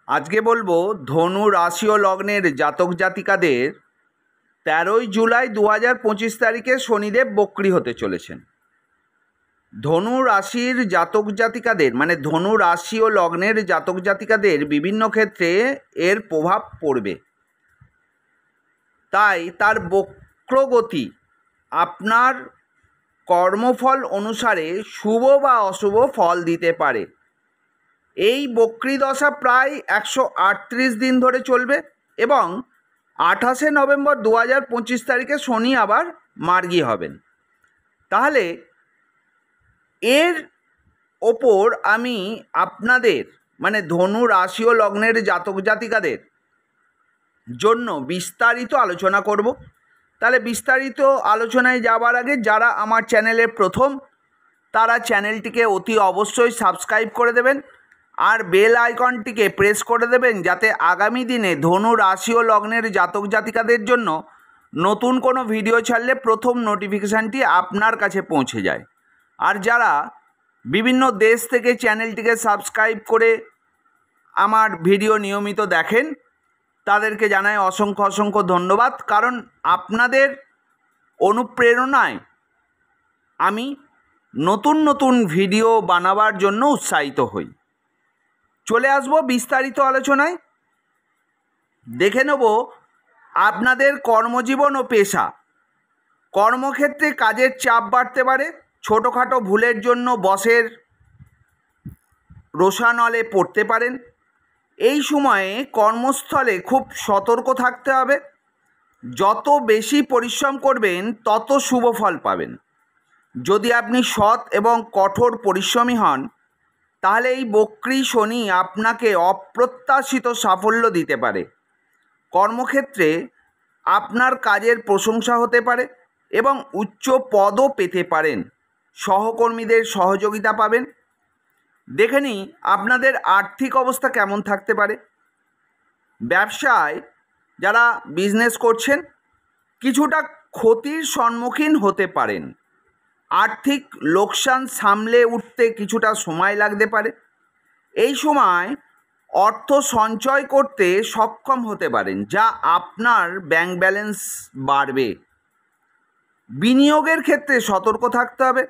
আজকে বলবো ধনু রাশি ও লগ্নের জাতক জাতিকাদের 13ই জুলাই 2025 তারিখে শনিদেব বক্রী হতে চলেছেন। ধনু রাশির জাতক জাতিকাদের মানে ধনু রাশি ও লগ্নের জাতক জাতিকাদের বিভিন্ন ক্ষেত্রে এর প্রভাব পড়বে, তাই তার বক্রগতি আপনার কর্মফল অনুসারে শুভ বা অশুভ ফল দিতে পারে। এই বক্রী দশা প্রায় 138 দিন ধরে চলবে এবং 28শে নভেম্বর 2025 তারিখে শনি আবার মার্গী হবেন। তাহলে এর ওপর আমি আপনাদের মানে ধনু রাশি ও লগ্নের জাতক জাতিকাদের জন্য বিস্তারিত আলোচনা করব। তাহলে বিস্তারিত আলোচনায় যাবার আগে যারা আমার চ্যানেলের প্রথম, তারা চ্যানেলটিকে অতি অবশ্যই সাবস্ক্রাইব করে দেবেন আর বেল আইকনটিকে প্রেস করে দেবেন, যাতে আগামী দিনে ধনু রাশি ও লগ্নের জাতক জাতিকাদের জন্য নতুন কোনো ভিডিও ছাড়লে প্রথম নোটিফিকেশানটি আপনার কাছে পৌঁছে যায়। আর যারা বিভিন্ন দেশ থেকে চ্যানেলটিকে সাবস্ক্রাইব করে আমার ভিডিও নিয়মিত দেখেন, তাদেরকে জানাই অসংখ্য অসংখ্য ধন্যবাদ, কারণ আপনাদের অনুপ্রেরণায় আমি নতুন নতুন ভিডিও বানাবার জন্য উৎসাহিত হই। চলে আসব বিস্তারিত আলোচনায়। দেখে নেব আপনাদের কর্মজীবন ও পেশা। কর্মক্ষেত্রে কাজের চাপ বাড়তে পারে, ছোটোখাটো ভুলের জন্য বসের রোষানলে পড়তে পারেন। এই সময়ে কর্মস্থলে খুব সতর্ক থাকতে হবে। যত বেশি পরিশ্রম করবেন তত শুভ ফল পাবেন। যদি আপনি সৎ এবং কঠোর পরিশ্রমী হন, তাহলে এই বক্রী শনি আপনাকে অপ্রত্যাশিত সাফল্য দিতে পারে। কর্মক্ষেত্রে আপনার কাজের প্রশংসা হতে পারে এবং উচ্চ পদও পেতে পারেন। সহকর্মীদের সহযোগিতা পাবেন। দেখে নিই আপনাদের আর্থিক অবস্থা কেমন থাকতে পারে। ব্যবসায় যারা বিজনেস করছেন কিছুটা ক্ষতির সম্মুখীন হতে পারেন। আর্থিক লোকসান সামলে উঠতে কিছুটা সময় লাগতে পারে। এই সময় অর্থ সঞ্চয় করতে সক্ষম হতে পারেন, যা আপনার ব্যাংক ব্যালেন্স বাড়বে। বিনিয়োগের ক্ষেত্রে সতর্ক থাকতে হবে।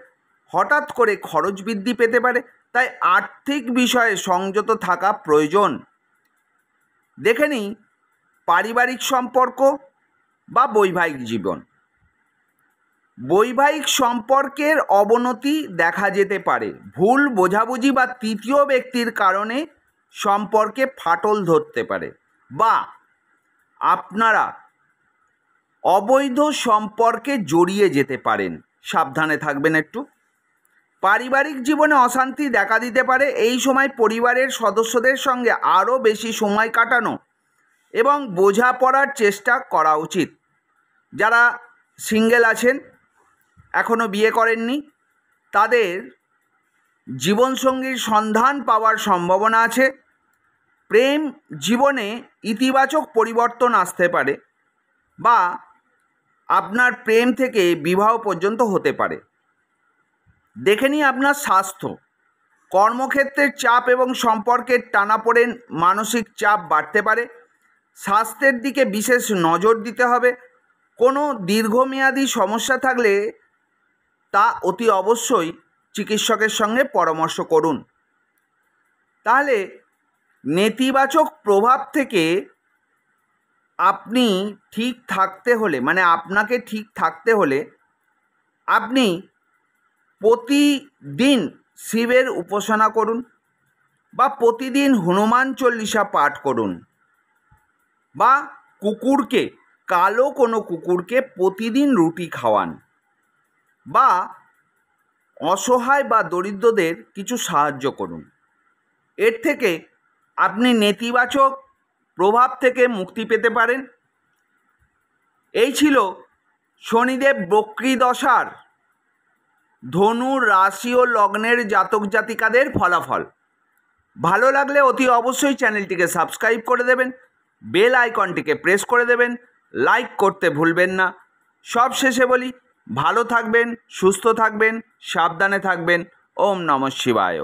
হঠাৎ করে খরচ বৃদ্ধি পেতে পারে, তাই আর্থিক বিষয়ে সংযত থাকা প্রয়োজন। দেখে নিই পারিবারিক সম্পর্ক বা বৈবাহিক জীবন। বৈবাহিক সম্পর্কের অবনতি দেখা যেতে পারে। ভুল বোঝাবুঝি বা তৃতীয় ব্যক্তির কারণে সম্পর্কে ফাটল ধরতে পারে, বা আপনারা অবৈধ সম্পর্কে জড়িয়ে যেতে পারেন। সাবধানে থাকবেন একটু। পারিবারিক জীবনে অশান্তি দেখা দিতে পারে। এই সময় পরিবারের সদস্যদের সঙ্গে আরও বেশি সময় কাটানো এবং বোঝাপড়ার চেষ্টা করা উচিত। যারা সিঙ্গেল আছেন, এখনও বিয়ে করেননি, তাদের জীবনসঙ্গীর সন্ধান পাওয়ার সম্ভাবনা আছে। প্রেম জীবনে ইতিবাচক পরিবর্তন আসতে পারে, বা আপনার প্রেম থেকে বিবাহ পর্যন্ত হতে পারে। দেখে নিই আপনার স্বাস্থ্য। কর্মক্ষেত্রের চাপ এবং সম্পর্কের টানাপোড়েন মানসিক চাপ বাড়তে পারে। স্বাস্থ্যের দিকে বিশেষ নজর দিতে হবে। কোনো দীর্ঘমেয়াদী সমস্যা থাকলে তা অতি অবশ্যই চিকিৎসকের সঙ্গে পরামর্শ করুন। তাহলে নেতিবাচক প্রভাব থেকে আপনি ঠিক থাকতে হলে মানে আপনাকে ঠিক থাকতে হলে আপনি প্রতিদিন শিবের উপাসনা করুন, বা প্রতিদিন হনুমান চল্লিশা পাঠ করুন, বা কুকুরকে কালো কোনো কুকুরকে প্রতিদিন রুটি খাওয়ান, বা অসহায় বা দরিদ্রদের কিছু সাহায্য করুন। এর থেকে আপনি নেতিবাচক প্রভাব থেকে মুক্তি পেতে পারেন। এই ছিল শনিদেব বক্রী দশার ধনু রাশি ও লগ্নের জাতক জাতিকাদের ফলাফল। ভালো লাগলে অতি অবশ্যই চ্যানেলটিকে সাবস্ক্রাইব করে দেবেন, বেল আইকনটিকে প্রেস করে দেবেন, লাইক করতে ভুলবেন না। সব শেষে বলি, ভালো থাকবেন, সুস্থ থাকবেন, সাবধানে থাকবেন। ওম নমঃ শিবায়।